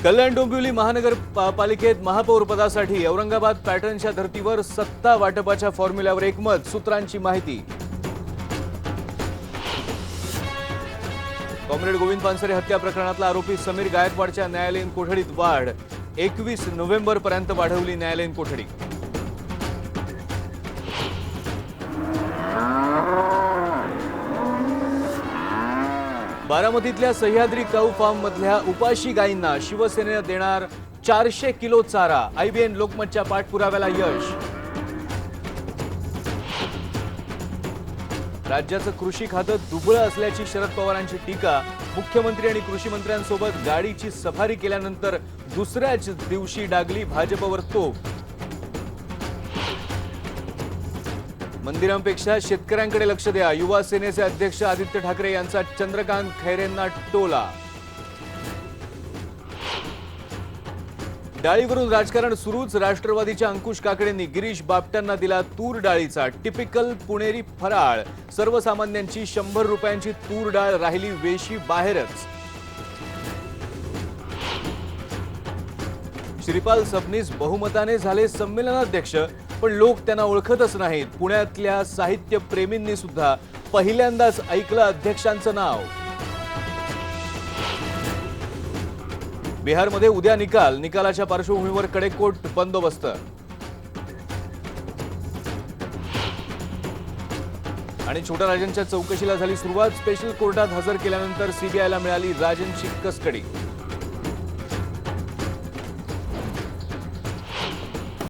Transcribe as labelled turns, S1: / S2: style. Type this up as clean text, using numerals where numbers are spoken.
S1: कल्याण डोंबिवली महानगरपालिकेत महापौर पदासाठी औरंगाबाद पॅटर्नच्या धर्तीवर सत्ता वाटपाच्या फॉर्म्युल्यावर एकमत, सूत्रांची माहिती। कॉम्रेड गोविंद पानसरे हत्या प्रकरणातला आरोपी समीर गायकवाडच्या न्यायालयीन कोठडीत वाढ, 21 नोव्हेंबरपर्यंत वाढवली न्यायालयीन कोठडी। बारामतीतल्या सह्याद्री काऊ फार्म मधल्या उपाशी गायींना शिवसेनेने देणार 400 किलो चारा, आयबीएन लोकमतच्या पाठपुराव्याला यश। राज्याचं कृषी खातं दुबळं असल्याची शरद पवारांची टीका, मुख्यमंत्री आणि कृषी मंत्र्यांसोबत गाडीची सफारी केल्यानंतर दुसऱ्याच दिवशी डागली भाजपवर तोफ। मंदिरांपेक्षा शेतकऱ्यांकडे लक्ष द्या, युवा सेनेचे अध्यक्ष आदित्य ठाकरे यांचा चंद्रकांत खैरेंना टोला। डाळीवरून राजकारण सुरूच, राष्ट्रवादीच्या अंकुश काकडेंनी गिरीश बापटांना दिला तूर डाळीचा टिपिकल पुणेरी फराळ, सर्वसामान्यांची 100 रुपयांची तूर डाळ राहिली वेशी बाहेरच। श्रीपाल सबनीस बहुमताने झाले संमेलनाध्यक्ष, पण लोक त्यांना ओळखतच नाहीत। पुण्यातल्या साहित्य प्रेमींनी सुद्धा पहिल्यांदाच ऐकलं अध्यक्षांचं नाव। बिहारमध्ये उद्या निकालाच्या पार्श्वभूमीवर कडेकोट बंदोबस्त। आणि छोटा राजनच्या चौकशीला झाली सुरुवात, स्पेशल कोर्टात हजर केल्यानंतर सीबीआयला मिळाली राजनची कस्टडी।